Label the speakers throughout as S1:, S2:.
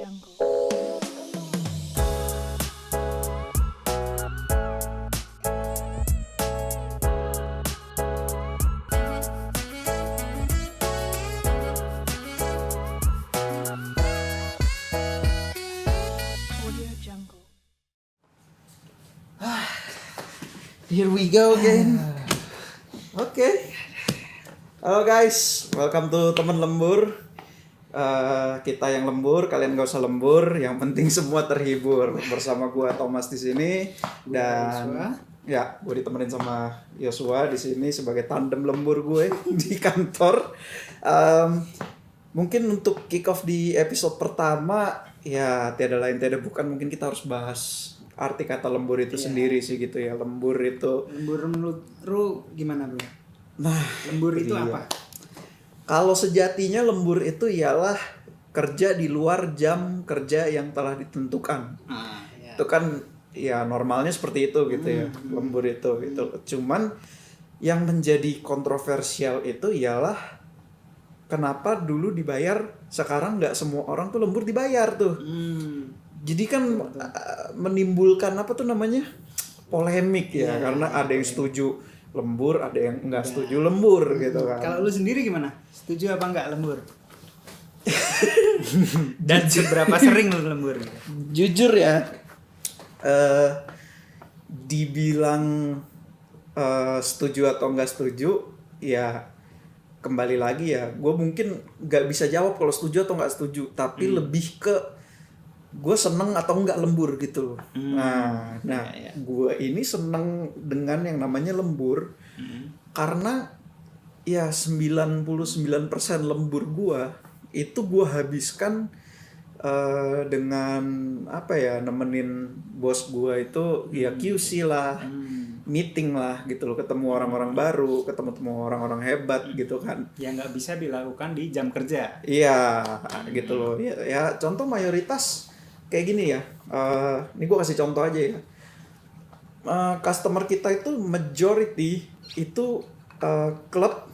S1: Here we go again. Oke. Halo guys, welcome to teman lembur. Kita yang lembur, kalian gak usah lembur. Yang penting semua terhibur. Bersama gua Thomas di sini dan ya, gue ditemenin sama Yosua di sini sebagai tandem lembur gue di kantor. Mungkin untuk kick off di episode pertama, ya tiada lain tiada bukan mungkin kita harus bahas arti kata lembur itu sendiri sih gitu ya. Lembur
S2: menurut lu gimana bro?
S1: Nah,
S2: lembur itu apa?
S1: Kalau sejatinya lembur itu ialah kerja di luar jam kerja yang telah ditentukan. Itu kan ya normalnya seperti itu gitu ya. Lembur itu gitu. Cuman yang menjadi kontroversial itu ialah kenapa dulu dibayar, sekarang nggak semua orang tuh lembur dibayar tuh. Jadi kan menimbulkan apa tuh namanya polemik ya, karena ada yang setuju lembur, ada yang nggak setuju lembur gitu kan.
S2: Kalau lu sendiri gimana? Setuju apa nggak lembur? Dan seberapa sering lu lembur?
S1: Jujur ya, dibilang setuju atau nggak setuju, ya kembali lagi ya, gue mungkin nggak bisa jawab kalau setuju atau nggak setuju, tapi lebih ke gue seneng atau enggak lembur gitu. Nah, gue ini seneng dengan yang namanya lembur karena ya 99% lembur gue itu gue habiskan dengan apa ya, nemenin bos gue itu ya QC lah, meeting lah gitu loh, ketemu orang-orang baru, ketemu orang-orang hebat gitu kan.
S2: Yang nggak bisa dilakukan di jam kerja.
S1: Iya, gitu loh. Ya contoh mayoritas kayak gini ya, ini gue kasih contoh aja ya. Customer kita itu majority itu klub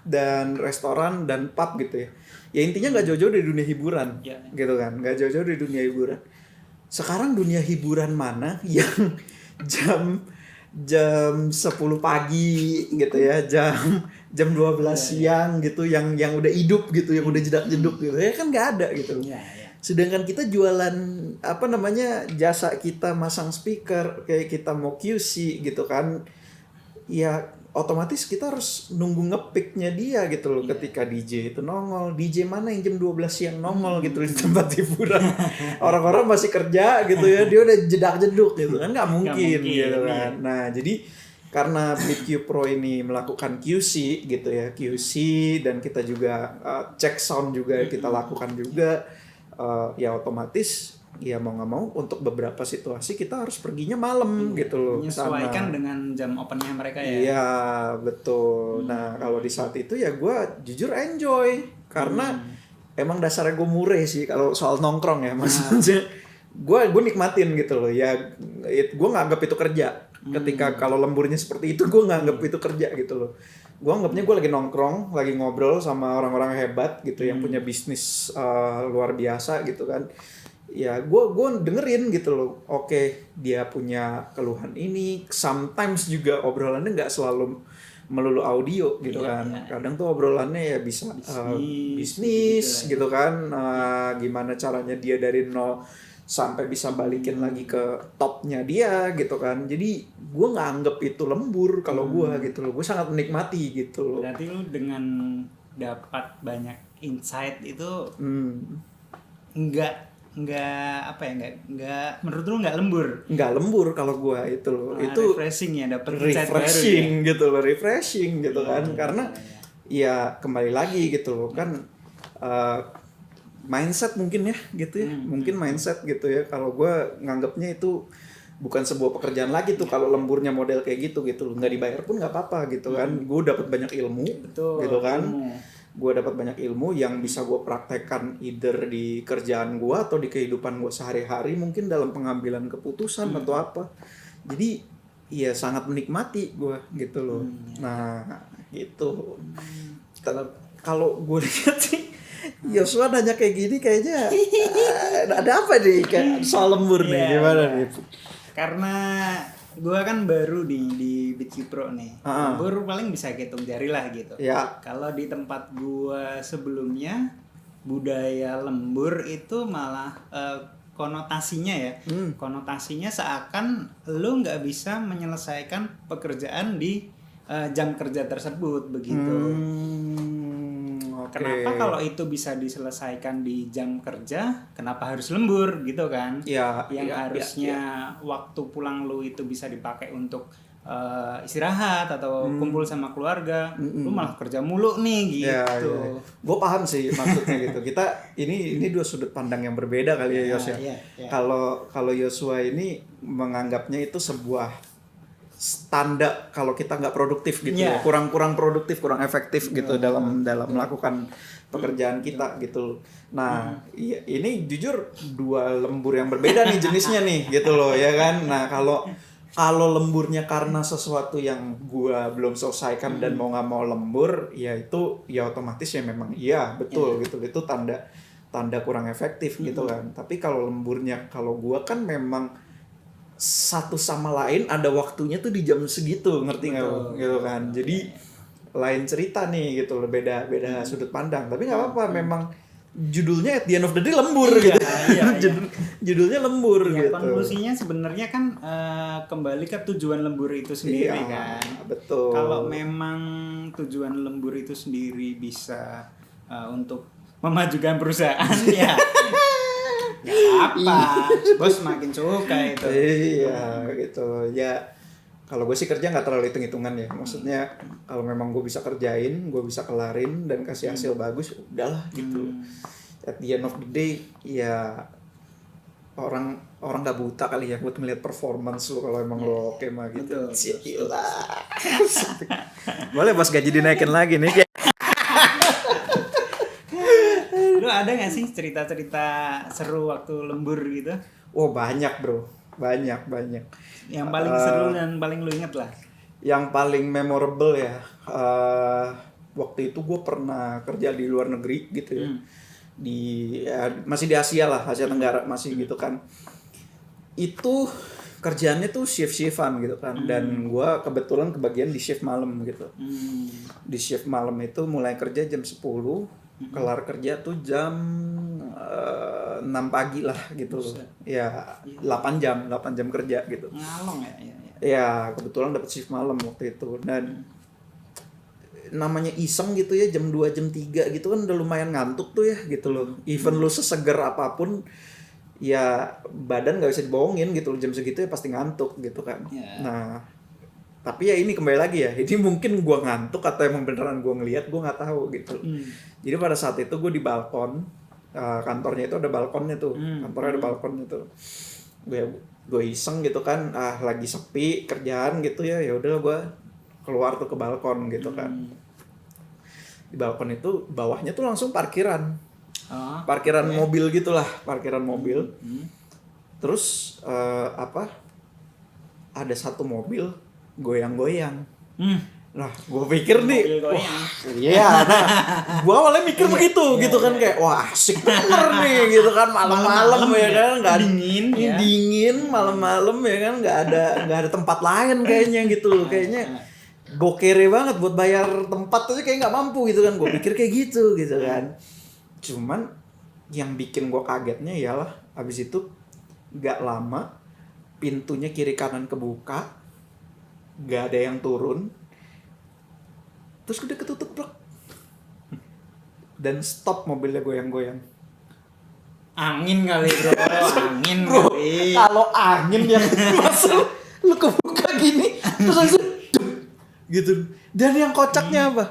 S1: dan restoran dan pub gitu ya. Ya intinya nggak jauh-jauh dari dunia hiburan, gitu kan? Nggak jauh-jauh dari dunia hiburan. Sekarang dunia hiburan mana yang jam 10 pagi gitu ya, jam 12 siang gitu, yang udah hidup gitu, yang udah jedak-jeduk gitu ya kan nggak ada gitu. Sedangkan kita jualan apa namanya, jasa kita masang speaker, kayak kita mau QC gitu kan, ya otomatis kita harus nunggu ngepicknya dia gitu loh. Ketika DJ itu nongol, DJ mana yang jam 12 siang nongol gitu di tempat hiburan. Orang-orang masih kerja gitu ya, dia udah jedak-jeduk gitu kan, nggak mungkin gitu kan. Nah jadi karena BitQ Pro ini melakukan QC gitu ya, QC, dan kita juga cek sound juga kita lakukan juga. Ya otomatis ya mau nggak mau untuk beberapa situasi kita harus perginya malam gitu loh.
S2: Menyesuaikan dengan jam opennya mereka ya.
S1: Iya betul. Nah kalau di saat itu ya gue jujur enjoy karena emang dasarnya gue mure sih kalau soal nongkrong ya, maksudnya gue nikmatin gitu loh ya. Gue nganggap itu kerja. Ketika kalau lemburnya seperti itu, gue nganggap itu kerja gitu loh. Gue anggapnya gue lagi nongkrong, lagi ngobrol sama orang-orang hebat gitu yang punya bisnis luar biasa gitu kan. Ya gue dengerin gitu loh. Oke, dia punya keluhan ini. Sometimes juga obrolannya nggak selalu melulu audio gitu kan. Kadang tuh obrolannya ya bisa bisnis gitu kan. Gimana caranya dia dari nol sampai bisa balikin lagi ke topnya dia gitu kan. Jadi gue nggak anggap itu lembur kalau gue gitu loh. Gue sangat menikmati gitu loh.
S2: Berarti lu dengan dapat banyak insight itu nggak menurut lu nggak lembur? Nggak
S1: lembur kalau gue itu loh. Itu
S2: refreshing ya, dapat insight baru ya?
S1: Gitu loh, refreshing gitu kan. Karena ya kembali lagi gitu loh kan, mindset mungkin ya gitu ya. Mungkin mindset gitu ya. Kalau gue nganggapnya itu bukan sebuah pekerjaan lagi tuh kalau lemburnya model kayak gitu loh. Nggak dibayar pun nggak apa-apa gitu kan. Gue dapat banyak ilmu.
S2: Betul,
S1: gitu kan. Gue dapat banyak ilmu yang bisa gue praktekkan either di kerjaan gue atau di kehidupan gue sehari-hari, mungkin dalam pengambilan keputusan atau apa. Jadi ya sangat menikmati gue gitu loh. Nah gitu. Kalau gue lihat sih Yosua nanya kayak gini kayaknya ada apa nih kayak soal lembur nih,
S2: Iya,
S1: gimana
S2: iya.
S1: nih?
S2: Karena gua kan baru di Bitsi Pro nih. Lembur paling bisa hitung jari lah gitu.
S1: Ya.
S2: Kalau di tempat gua sebelumnya budaya lembur itu malah konotasinya ya. Konotasinya seakan lu nggak bisa menyelesaikan pekerjaan di jam kerja tersebut begitu.
S1: Oke.
S2: Kenapa kalau itu bisa diselesaikan di jam kerja, kenapa harus lembur gitu kan?
S1: Ya,
S2: Yang
S1: ya,
S2: harusnya waktu pulang lu itu bisa dipakai untuk istirahat atau kumpul sama keluarga, lu malah kerja mulu nih gitu.
S1: Ya. Gue paham sih maksudnya gitu. Kita ini dua sudut pandang yang berbeda kali ya Yos ya.
S2: Iya.
S1: Kalau Yosua ini menganggapnya itu sebuah tanda kalau kita nggak produktif gitu,
S2: Iya.
S1: kurang produktif, kurang efektif gitu dalam melakukan pekerjaan kita gitu. Nah, ini jujur dua lembur yang berbeda nih jenisnya nih gitu loh ya kan. Nah, kalau lemburnya karena sesuatu yang gua belum selesaikan dan mau nggak mau lembur, ya itu ya otomatis ya memang iya betul gitu, itu tanda kurang efektif gitu kan. Tapi kalau lemburnya, kalau gua kan memang satu sama lain ada waktunya tuh di jam segitu, ngerti nggak lo gitu kan. Jadi lain cerita nih gitu loh, beda sudut pandang. Tapi nggak apa-apa, memang judulnya at the end of the day lembur gitu.
S2: Iya.
S1: Judulnya lembur
S2: Ya,
S1: gitu.
S2: konklusinya sebenarnya kan kembali ke tujuan lembur itu sendiri kan.
S1: Betul.
S2: Kalau memang tujuan lembur itu sendiri bisa untuk memajukan perusahaan ya nggak apa, bos makin suka itu.
S1: Iya gitu ya. Kalau gue sih kerja nggak terlalu hitung-hitungan ya. Maksudnya kalau memang gue bisa kerjain, gue bisa kelarin dan kasih hasil bagus, udahlah gitu. At the end of the day ya orang nggak buta kali ya buat melihat performance lu kalau emang lo oke mah gitu. Gila. Boleh bos gaji dinaikin lagi nih.
S2: Lu ada nggak sih cerita-cerita seru waktu lembur gitu?
S1: Oh banyak bro, banyak.
S2: Yang paling seru dan paling lu inget lah.
S1: Yang paling memorable ya, waktu itu gue pernah kerja di luar negeri gitu ya, masih di Asia lah, Asia Tenggara masih gitu kan. Itu kerjaannya tuh shift-shiftan gitu kan, dan gue kebetulan kebagian di shift malam gitu. Di shift malam itu mulai kerja jam 10, kelar kerja tuh jam 6 pagi lah gitu. Ya 8 jam kerja gitu.
S2: Ngalong ya.
S1: Ya kebetulan dapat shift malam waktu itu, dan namanya iseng gitu ya, jam 2 jam 3 gitu kan udah lumayan ngantuk tuh ya gitu loh. Even lu seseger apapun ya badan nggak bisa dibohongin gitu loh, jam segitu ya pasti ngantuk gitu kan. Nah tapi ya ini kembali lagi ya, ini mungkin gua ngantuk atau emang beneran gua ngelihat, gua nggak tahu gitu. Jadi pada saat itu gue di balkon, kantornya itu ada balkonnya tuh, kantornya ada balkonnya tuh. Gue iseng gitu kan, lagi sepi kerjaan gitu ya, ya udah gue keluar tuh ke balkon gitu kan. Di balkon itu bawahnya tuh langsung parkiran, parkiran mobil gitulah, parkiran mobil. Terus ada satu mobil goyang-goyang. Nah, gue pikir nih, iya, nah, gue awalnya mikir begitu, gitu kan, kayak, wah asik bener nih, gitu kan, malam-malam ya kan, nggak dingin, malam-malam ya kan, nggak ada tempat lain kayaknya gitu loh, kayaknya gue kere banget buat bayar tempat aja kayak nggak mampu gitu kan, gue pikir kayak gitu kan. Cuman yang bikin gue kagetnya ialah, abis itu nggak lama pintunya kiri kanan kebuka, nggak ada yang turun. Terus udah ketutup blok. Dan stop mobilnya goyang-goyang.
S2: Angin kali bro, angin
S1: Bro,
S2: kali.
S1: kalau angin yang masuk lu kebuka gini, terus langsung gitu. Dan yang kocaknya apa?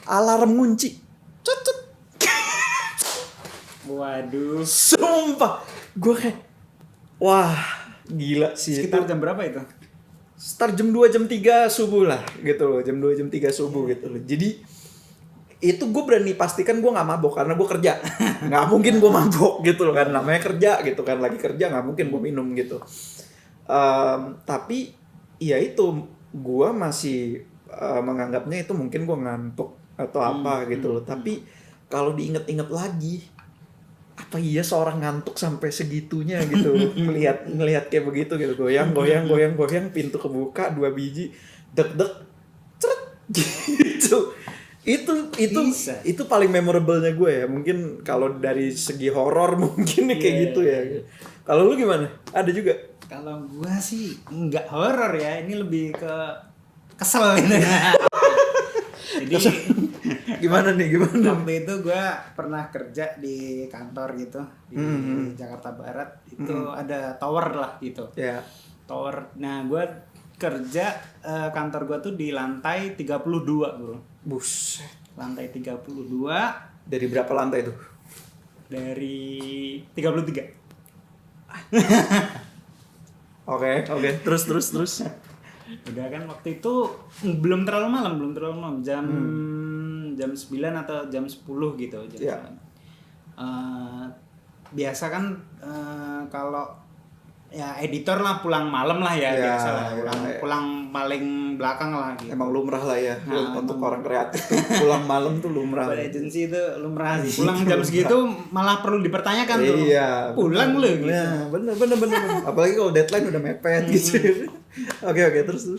S1: Alarm ngunci. Cocok.
S2: Waduh.
S1: Sumpah, gue kayak wah, gila sih.
S2: Sekitar jam berapa itu?
S1: Start jam 2 jam 3 subuh lah gitu loh, jam 2 jam 3 subuh gitu loh. Jadi itu gue berani pastikan gue nggak mabok karena gue kerja, nggak mungkin gue mabok gitu loh kan, namanya kerja gitu kan, lagi kerja nggak mungkin gue minum gitu. Tapi ya itu gue masih menganggapnya itu mungkin gue ngantuk atau apa gitu loh. Tapi kalau diinget-inget lagi, apa iya seorang ngantuk sampai segitunya gitu ngelihat kayak begitu gitu, goyang, pintu kebuka 2 biji, deg-deg, ceret, gitu.
S2: Bisa.
S1: Itu paling memorable-nya gue ya. Mungkin kalau dari segi horor mungkin kayak gitu ya. Kalau lu gimana? Ada juga?
S2: Kalau gua sih nggak horor ya, ini lebih ke kesel gitu. Jadi
S1: Gimana nih?
S2: waktu itu gua pernah kerja di kantor gitu di Jakarta Barat, itu ada tower lah gitu.
S1: Ya.
S2: Tower. Nah, gua kerja kantor gua tuh di lantai 32, Bro.
S1: Buset.
S2: Lantai 32
S1: Dari berapa lantai tuh?
S2: dari 33.
S1: Oke. Terus.
S2: Udah kan waktu itu belum terlalu malam, jam 9 atau jam 10 gitu jam
S1: Ya.
S2: 9. Biasa kan kalau ya editor lah pulang malam lah ya, biasa lah, pulang paling belakang lah gitu.
S1: Emang lumrah lah ya.
S2: Nah,
S1: untuk orang kreatif tuh pulang malam tuh lumrah.
S2: Buat agensi itu lumrah sih. Pulang jam segitu malah perlu dipertanyakan tuh.
S1: Iya.
S2: Pulang lu gitu.
S1: Nah, bener. Apalagi kalau deadline udah mepet gitu. Oke, terus.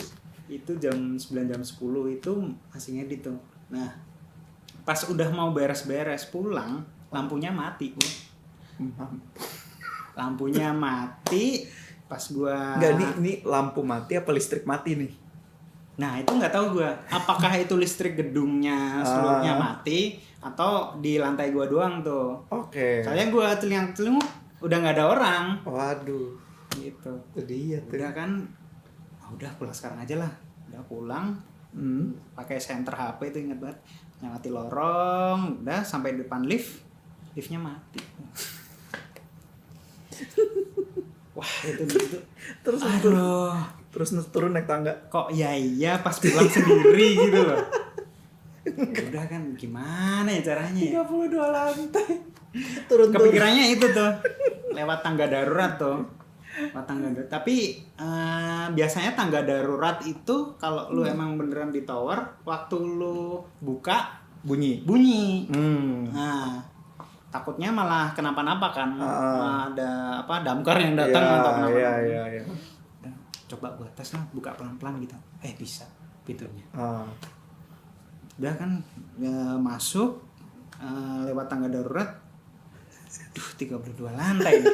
S2: Itu jam 9 jam 10 itu masih ngedit tuh. Nah, pas udah mau beres-beres pulang, lampunya mati. Lampunya mati pas gua.
S1: Enggak, ini lampu mati apa listrik mati nih?
S2: Nah, itu nggak tahu gua. Apakah itu listrik gedungnya seluruhnya mati atau di lantai gua doang tuh.
S1: Oke.
S2: Soalnya gua telinga-telinga udah nggak ada orang.
S1: Waduh.
S2: Gitu.
S1: Itu dia tuh.
S2: Udah kan, udah pulang sekarang aja lah. Udah pulang, pakai senter HP itu inget banget, nyamati lorong, udah sampai depan liftnya mati. Wah itu
S1: Terus
S2: aduh,
S1: turun naik tangga.
S2: kok iya pas pulang sendiri gitu loh. Udah kan gimana ya caranya?
S1: 32 lantai. Turun.
S2: Kepikirannya itu tuh lewat tangga darurat tuh. Tapi biasanya tangga darurat itu kalau lu emang beneran di tower, waktu lu buka
S1: Bunyi.
S2: Nah, takutnya malah kenapa-napa kan. Ada damkar yang datang atau kenapa.
S1: Iya.
S2: Udah, coba gua tes lah, buka pelan-pelan gitu. Bisa pintunya. Udah kan masuk lewat tangga darurat. 32 lantai nih.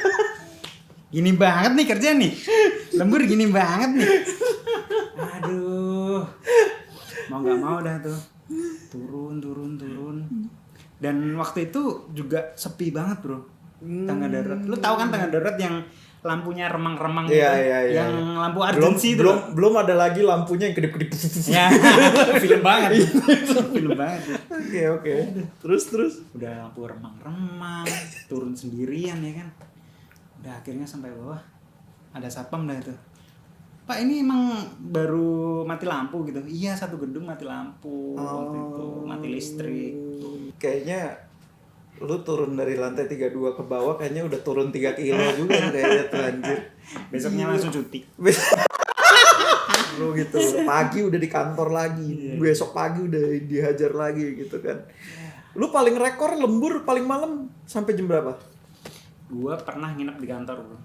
S2: Gini banget nih kerja nih. Lembur gini banget nih. Aduh. Mau nggak mau dah tuh. Turun. Dan waktu itu juga sepi banget, Bro. Tangga darurat. Lu tahu kan tangga darurat yang lampunya remang-remang gitu.
S1: Iya.
S2: Yang lampu urgency itu.
S1: Belum ada lagi lampunya yang kedip-kedip.
S2: Ya, film banget. Film banget.
S1: Oke. Terus.
S2: Udah lampu remang-remang, turun sendirian ya kan. Udah akhirnya sampai bawah ada satpam dah itu. Pak, ini emang baru mati lampu gitu. Iya, satu gedung mati lampu waktu itu, mati listrik.
S1: Kayaknya lu turun dari lantai 32 ke bawah kayaknya udah turun 3 kilo juga kayaknya tuh anjir.
S2: Besoknya langsung cuti.
S1: Lu gitu. Pagi udah di kantor lagi. Besok pagi udah dihajar lagi gitu kan. Lu paling rekor lembur paling malam sampai jam berapa?
S2: Gua pernah nginep di kantor, Bro.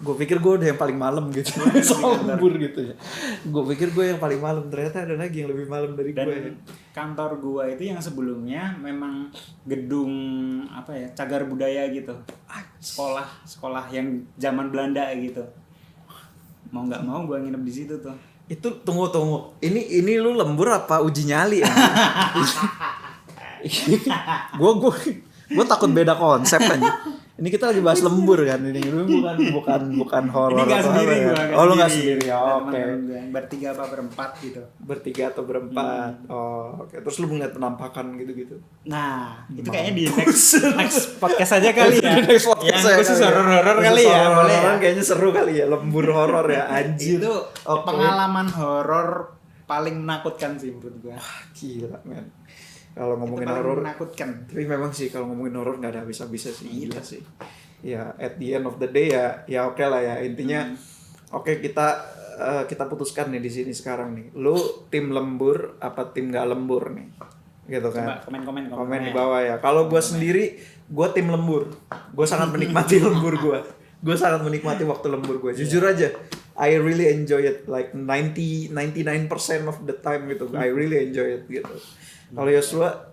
S1: Gue pikir gue udah yang paling malam gitu. Soal lembur gitu ya. Gue pikir gue yang paling malam, ternyata ada lagi yang lebih malam dari
S2: Dan
S1: gue.
S2: kantor gua itu yang sebelumnya memang gedung cagar budaya gitu. Sekolah yang zaman Belanda gitu. Mau nggak mau gua nginep di situ tuh.
S1: Itu tunggu. Ini lu lembur apa uji nyali ya? Gue takut beda konsep kan. Ini kita lagi bahas lembur kan ini bukan horor.
S2: Ini nggak sendiri
S1: ya?
S2: gua.
S1: Oh lu nggak sendiri ya? Oke.
S2: Teman-teman gua yang bertiga apa berempat gitu.
S1: Bertiga atau berempat. Oh oke. Terus lu melihat penampakan gitu.
S2: Nah itu kayaknya di next podcast aja kali ya.
S1: Next podcast
S2: yang khusus horor kali ya. Boleh ya.
S1: Kayaknya seru kali ya lembur horor ya anjir.
S2: Itu pengalaman horor paling menakutkan sih menurut gua.
S1: Gila men. Kalau ngomongin
S2: Itu paling
S1: horor
S2: menakutkan.
S1: Tapi memang sih kalau ngomongin horor nggak ada habis-habisnya sih. Gila sih. Ya at the end of the day ya oke lah ya intinya. Oke kita putuskan nih di sini sekarang nih. Lu tim lembur apa tim nggak lembur nih? gitu kan.
S2: Coba komen
S1: Komen di bawah ya. Kalau gue sendiri, gue tim lembur. Gue sangat menikmati lembur gue. Gue sangat menikmati waktu lembur gue. Jujur aja, I really enjoy it. Like 99% of the time gitu. I really enjoy it gitu. Kalau Yosua,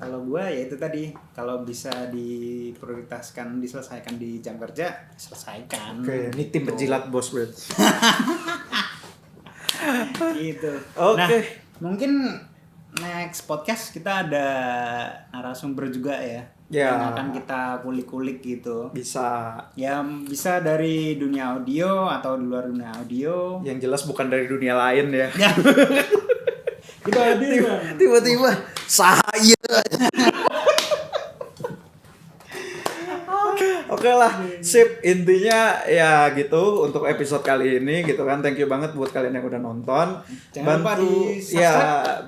S2: kalau gue ya itu tadi, kalau bisa diprioritaskan, diselesaikan di jam kerja, selesaikan.
S1: oke, ini tim penjilat bos bro.
S2: Gitu.
S1: Oke.
S2: Nah, mungkin next podcast kita ada narasumber juga ya.
S1: Ya.
S2: Yang akan kita kulik-kulik gitu.
S1: Bisa.
S2: Ya bisa dari dunia audio atau di luar dunia audio.
S1: Yang jelas bukan dari dunia lain ya.
S2: Ya.
S1: Tiba-tiba saya. Oke lah, sip. Intinya ya gitu untuk episode kali ini gitu kan. Thank you banget buat kalian yang udah nonton.
S2: Jangan lupa di-subscribe.
S1: ya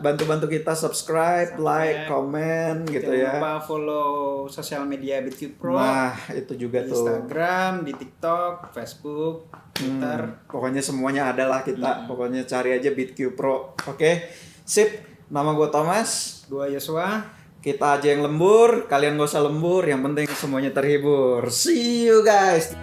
S1: bantu bantu kita subscribe, like, komen gitu
S2: Jangan
S1: ya.
S2: lupa follow sosial media BitQ Pro.
S1: Nah, itu juga
S2: Di
S1: tuh.
S2: Instagram, di TikTok, Facebook, Twitter.
S1: Pokoknya semuanya ada lah kita. Pokoknya cari aja BitQ Pro. Oke. Sip. Nama gue Thomas.
S2: Gua Yosua.
S1: Kita aja yang lembur, kalian gak usah lembur, yang penting semuanya terhibur. See you guys.